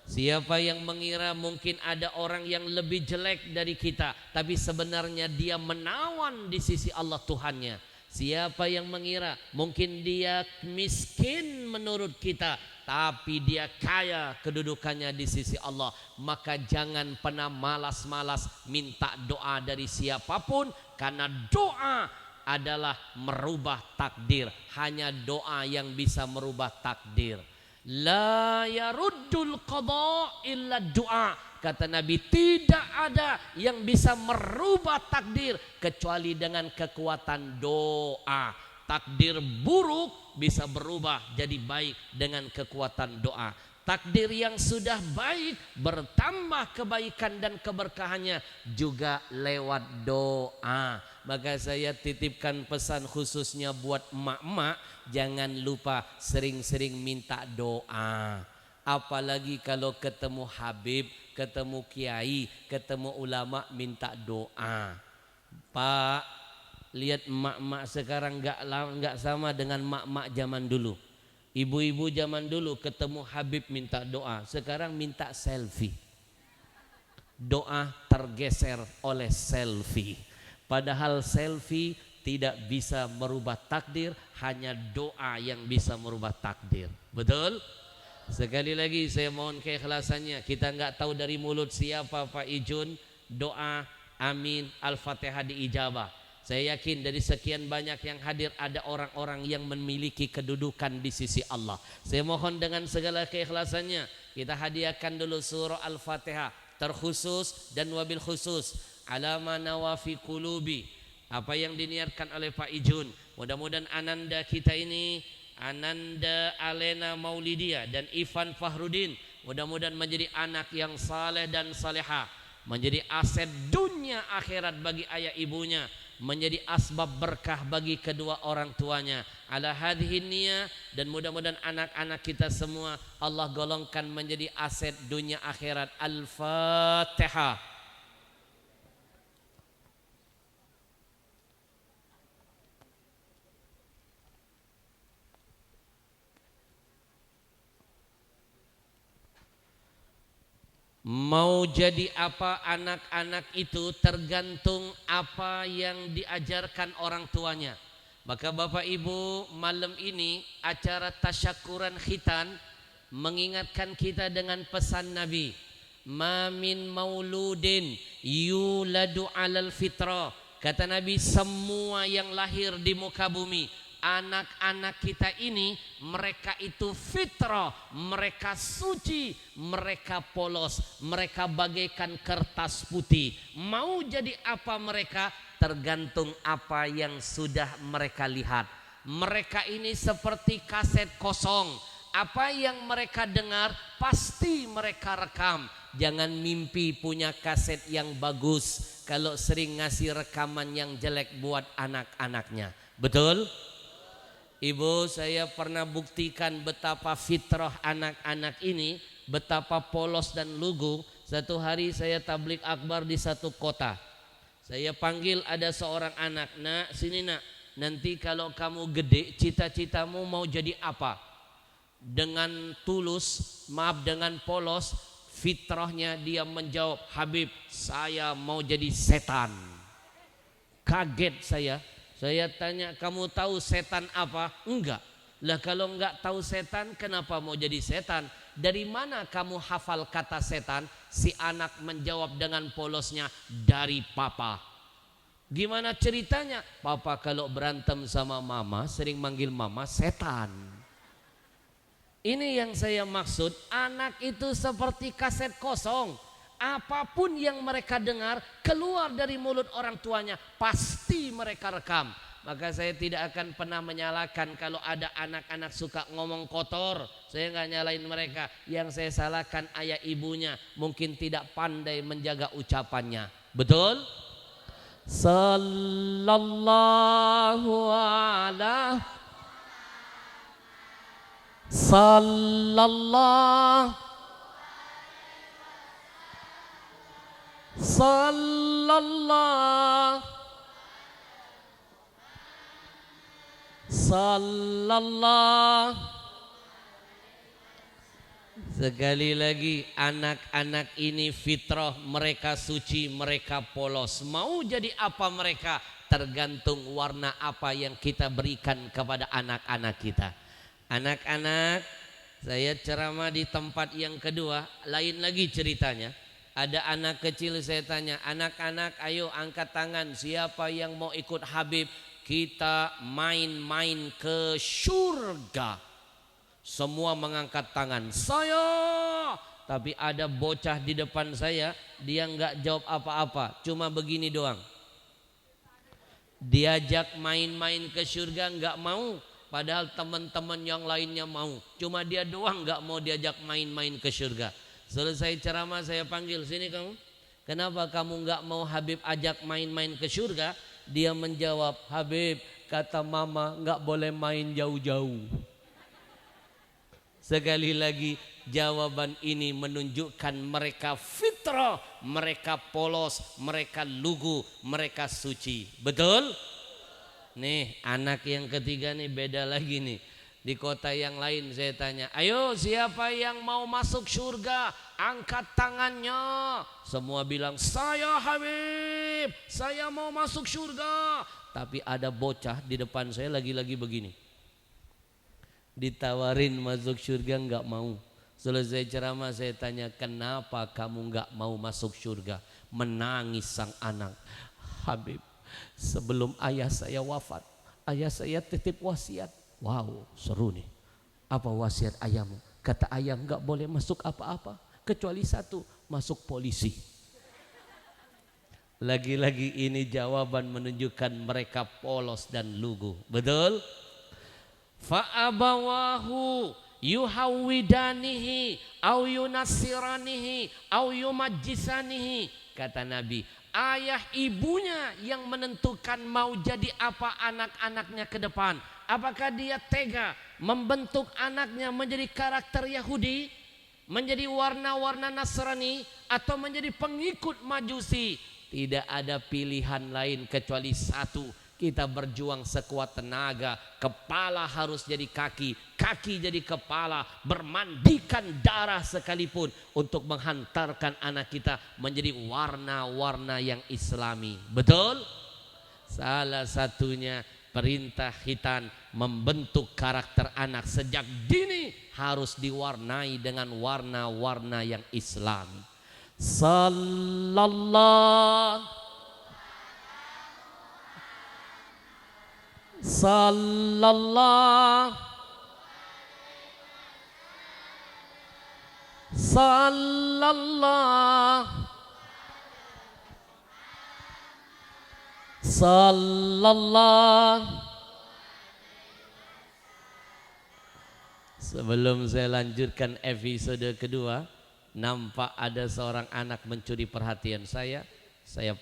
Siapa yang mengira mungkin ada orang yang lebih jelek dari kita, tapi sebenarnya dia menawan di sisi Allah Tuhannya. Siapa yang mengira mungkin dia miskin menurut kita, tapi dia kaya kedudukannya di sisi Allah. Maka jangan pernah malas-malas minta doa dari siapapun, karena doa adalah merubah takdir. Hanya doa yang bisa merubah takdir. La yaruddul qada illa doa. Kata Nabi, tidak ada yang bisa merubah takdir kecuali dengan kekuatan doa. Takdir buruk bisa berubah jadi baik dengan kekuatan doa. Takdir yang sudah baik bertambah kebaikan dan keberkahannya juga lewat doa. Maka saya titipkan pesan khususnya buat emak-emak, jangan lupa sering-sering minta doa. Apalagi kalau ketemu Habib, ketemu Kiai, ketemu ulama, minta doa. Pak, lihat emak-emak sekarang nggak sama dengan emak-emak zaman dulu. Ibu-ibu zaman dulu ketemu Habib minta doa, sekarang minta selfie. Doa tergeser oleh selfie. Padahal selfie tidak bisa merubah takdir, hanya doa yang bisa merubah takdir. Betul? Sekali lagi saya mohon keikhlasannya. Kita nggak tahu dari mulut siapa Pak Ijun, doa amin Al-Fatihah diijabah. Saya yakin dari sekian banyak yang hadir ada orang-orang yang memiliki kedudukan di sisi Allah. Saya mohon dengan segala keikhlasannya, kita hadiahkan dulu surah Al-Fatihah terkhusus dan wabil khusus alama nawafi qulubi, apa yang diniatkan oleh Pak Ijun. Mudah-mudahan ananda kita ini, Ananda Alena Maulidia dan Ivan Fahrudin, mudah-mudahan menjadi anak yang saleh dan saleha, menjadi aset dunia akhirat bagi ayah ibunya, menjadi asbab berkah bagi kedua orang tuanya. Ala hadhihi niyah, dan mudah-mudahan anak-anak kita semua Allah golongkan menjadi aset dunia akhirat. Al-Fatihah. Mau jadi apa anak-anak itu tergantung apa yang diajarkan orang tuanya. Maka Bapak Ibu, malam ini acara tasyakuran khitan mengingatkan kita dengan pesan Nabi, ma min mauludin yuladu alal fitrah. Kata Nabi, semua yang lahir di muka bumi, anak-anak kita ini, mereka itu fitrah, mereka suci, mereka polos, mereka bagaikan kertas putih. Mau jadi apa mereka tergantung apa yang sudah mereka lihat. Mereka ini seperti kaset kosong, apa yang mereka dengar pasti mereka rekam. Jangan mimpi punya kaset yang bagus kalau sering ngasih rekaman yang jelek buat anak-anaknya. Betul? Ibu, saya pernah buktikan betapa fitrah anak-anak ini, betapa polos dan lugu. Satu hari saya tablik akbar di satu kota. Saya panggil ada seorang anak, nak sini nak, nanti kalau kamu gede cita-citamu mau jadi apa? Dengan tulus, maaf dengan polos, fitrahnya dia menjawab, Habib, saya mau jadi setan. Kaget saya. Saya tanya, kamu tahu setan apa? Enggak. Lah kalau enggak tahu setan, kenapa mau jadi setan? Dari mana kamu hafal kata setan? Si anak menjawab dengan polosnya, dari papa. Gimana ceritanya? Papa kalau berantem sama mama sering manggil mama setan. Ini yang saya maksud, anak itu seperti kaset kosong. Apapun yang mereka dengar keluar dari mulut orang tuanya pasti mereka rekam. Maka saya tidak akan pernah menyalahkan kalau ada anak-anak suka ngomong kotor. Saya nggak nyalain mereka. Yang saya salahkan ayah ibunya, mungkin tidak pandai menjaga ucapannya. Betul? Sallallahu ala Sallallahu Sallallahu Sallallahu. Sekali lagi, anak-anak ini fitrah, mereka suci, mereka polos. Mau jadi apa mereka tergantung warna apa yang kita berikan kepada anak-anak kita. Anak-anak, saya ceramah di tempat yang kedua, lain lagi ceritanya. Ada anak kecil, saya tanya, anak-anak ayo angkat tangan, siapa yang mau ikut Habib, kita main-main ke surga. Semua mengangkat tangan, saya. Tapi ada bocah di depan saya, dia nggak jawab apa-apa, cuma begini doang. Diajak main-main ke surga nggak mau, padahal teman-teman yang lainnya mau. Cuma dia doang nggak mau diajak main-main ke surga. Selesai ceramah saya panggil, sini kamu. Kenapa kamu nggak mau Habib ajak main-main ke surga? Dia menjawab, Habib, kata mama nggak boleh main jauh-jauh. Sekali lagi, jawaban ini menunjukkan mereka fitrah, mereka polos, mereka lugu, mereka suci. Betul? Nih anak yang ketiga nih beda lagi nih. Di kota yang lain saya tanya, ayo siapa yang mau masuk surga? Angkat tangannya. Semua bilang, saya Habib, saya mau masuk surga. Tapi ada bocah di depan saya lagi-lagi begini. Ditawarin masuk surga nggak mau. Selesai ceramah saya tanya, kenapa kamu nggak mau masuk surga? Menangis sang anak. Habib, sebelum ayah saya wafat, ayah saya titip wasiat. Wow, seru nih. Apa wasiat ayahmu? Kata ayah nggak boleh masuk apa-apa kecuali satu, masuk polisi. Lagi-lagi ini jawaban menunjukkan mereka polos dan lugu. Betul? Fa'abawahu yuhawwidanihi au yunassiranihi au yumajjisanihi. Kata Nabi, ayah ibunya yang menentukan mau jadi apa anak-anaknya ke depan. Apakah dia tega membentuk anaknya menjadi karakter Yahudi, menjadi warna-warna Nasrani, atau menjadi pengikut Majusi? Tidak ada pilihan lain kecuali satu. Kita berjuang sekuat tenaga, kepala harus jadi kaki, kaki jadi kepala, bermandikan darah sekalipun untuk menghantarkan anak kita menjadi warna-warna yang islami. Betul? Salah satunya perintah khitan membentuk karakter anak sejak dini harus diwarnai dengan warna-warna yang islami. Sallallahu Sallallahu Sallallahu Sallallahu. Sebelum saya lanjutkan episode kedua, nampak ada seorang anak mencuri perhatian saya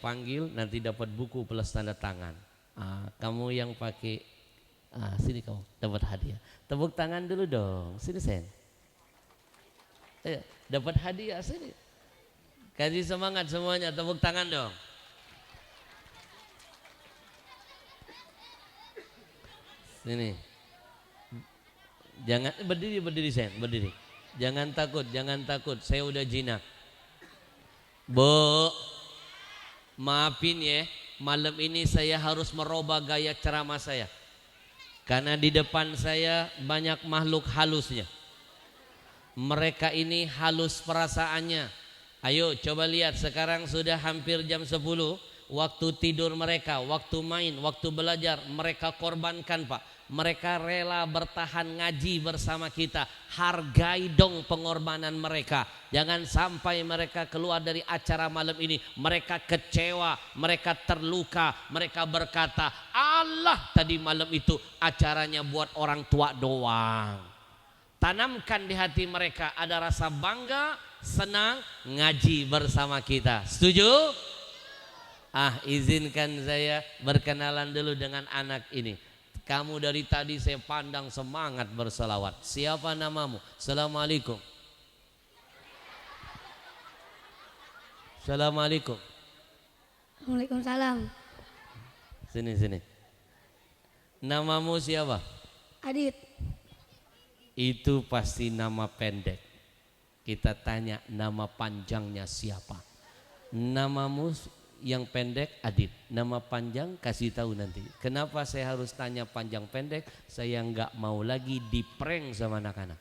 panggil, nanti dapat buku plus tanda tangan. Kamu yang pakai, sini kamu dapat hadiah. Tepuk tangan dulu dong, sini Sen. Dapat hadiah sini. Kasih semangat semuanya, tepuk tangan dong. Sini. Jangan berdiri Sen, berdiri. Jangan takut, saya udah jinak. Bu, maafin ya. Malam ini saya harus merubah gaya ceramah saya. Karena di depan saya banyak makhluk halusnya. Mereka ini halus perasaannya. Ayo coba lihat, sekarang sudah hampir jam 10. Waktu tidur mereka, waktu main, waktu belajar, mereka korbankan Pak. Mereka rela bertahan ngaji bersama kita. Hargai dong pengorbanan mereka. Jangan sampai mereka keluar dari acara malam ini mereka kecewa, mereka terluka, mereka berkata, Allah tadi malam itu acaranya buat orang tua doang. Tanamkan di hati mereka ada rasa bangga, senang ngaji bersama kita. Setuju? Izinkan saya berkenalan dulu dengan anak ini. Kamu dari tadi saya pandang semangat berselawat. Siapa namamu? Assalamualaikum. Assalamualaikum. Waalaikumsalam. Sini. Namamu siapa? Adit. Itu pasti nama pendek. Kita tanya nama panjangnya siapa? Namamu yang pendek Adit, nama panjang kasih tahu nanti. Kenapa saya harus tanya panjang pendek? Saya nggak mau lagi diprank sama anak-anak.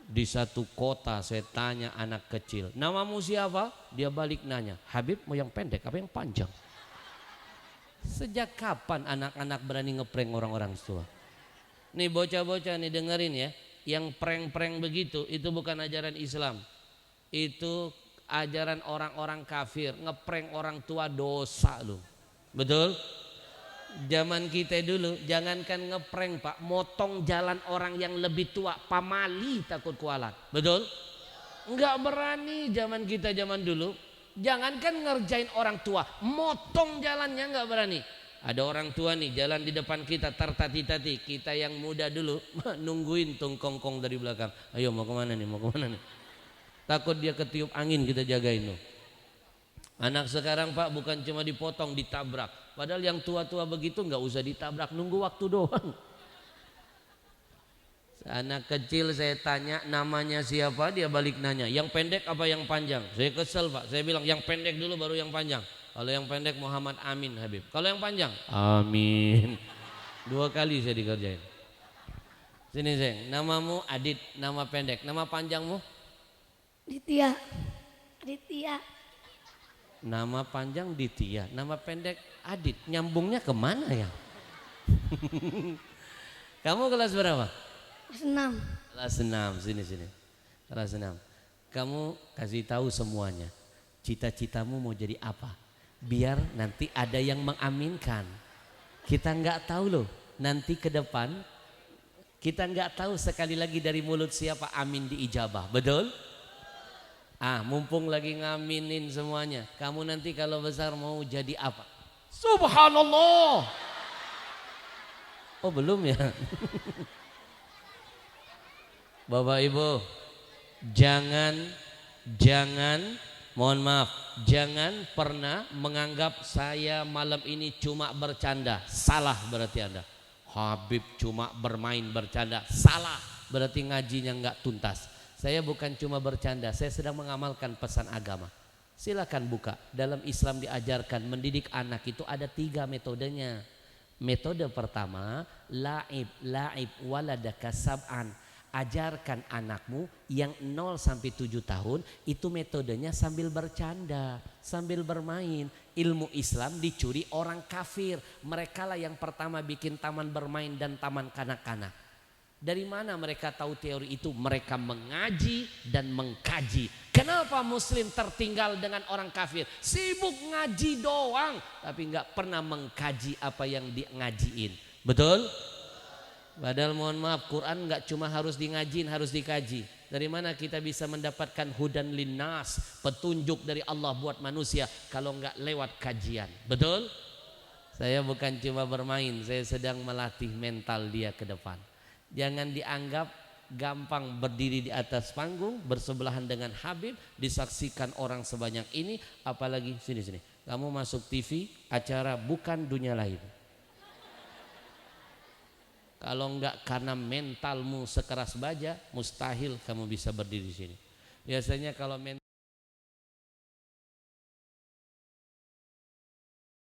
Di satu kota saya tanya anak kecil, namamu siapa? Dia balik nanya, Habib mau yang pendek apa yang panjang? Sejak kapan anak-anak berani ngeprank orang-orang tua? Nih bocah-bocah nih dengerin ya, yang prank-prank begitu itu bukan ajaran Islam. Itu ajaran orang-orang kafir, ngeprank orang tua dosa loh. Betul? Zaman kita dulu jangankan ngeprank Pak, motong jalan orang yang lebih tua, pamali takut kualat. Betul? Enggak berani zaman kita zaman dulu. Jangankan ngerjain orang tua, motong jalannya enggak berani. Ada orang tua nih jalan di depan kita tertati-tati, kita yang muda dulu nungguin tungkongkong dari belakang. Ayo mau kemana nih, mau kemana nih? Takut dia ketiup angin, kita jagain loh. Anak sekarang Pak bukan cuma dipotong, ditabrak. Padahal yang tua-tua begitu nggak usah ditabrak, nunggu waktu doang. Anak kecil saya tanya namanya siapa, dia balik nanya yang pendek apa yang panjang. Saya kesel Pak, saya bilang yang pendek dulu baru yang panjang. Kalau yang pendek Muhammad Amin Habib. Kalau yang panjang Amin. 2 kali saya dikerjain. Sini Zeng, namamu Adit, nama pendek. Nama panjangmu? Ditya. Nama panjang Ditya, nama pendek Adit. Nyambungnya kemana ya? Kamu kelas berapa? Kelas 6. Kelas 6, sini. Kelas 6. Kamu kasih tahu semuanya. Cita-citamu mau jadi apa? Biar nanti ada yang mengaminkan. Kita nggak tahu loh, nanti ke depan kita nggak tahu sekali lagi dari mulut siapa amin diijabah. Betul? Mumpung lagi ngaminin semuanya. Kamu nanti kalau besar mau jadi apa? Subhanallah. Oh belum ya. Bapak Ibu, jangan mohon maaf, jangan pernah menganggap saya malam ini cuma bercanda. Salah berarti Anda. Habib cuma bermain bercanda. Salah berarti ngajinya nggak tuntas. Saya bukan cuma bercanda, saya sedang mengamalkan pesan agama. Silakan buka. Dalam Islam diajarkan mendidik anak itu ada 3 metodenya. Metode pertama, la'ib waladaka sab'an. Ajarkan anakmu yang 0 sampai 7 tahun itu metodenya sambil bercanda, sambil bermain. Ilmu Islam dicuri orang kafir. Mereka lah yang pertama bikin taman bermain dan taman kanak-kanak. Dari mana mereka tahu teori itu? Mereka mengaji dan mengkaji. Kenapa muslim tertinggal dengan orang kafir? Sibuk ngaji doang tapi nggak pernah mengkaji apa yang ngajiin. Betul? Padahal mohon maaf, Quran nggak cuma harus ngajiin, harus dikaji. Dari mana kita bisa mendapatkan hudan linnas, petunjuk dari Allah buat manusia kalau nggak lewat kajian? Betul? Saya bukan cuma bermain, saya sedang melatih mental dia ke depan. Jangan dianggap gampang berdiri di atas panggung bersebelahan dengan Habib, disaksikan orang sebanyak ini, apalagi sini. Kamu masuk TV acara bukan dunia lain. Kalau enggak karena mentalmu sekeras baja, mustahil kamu bisa berdiri di sini. Biasanya kalau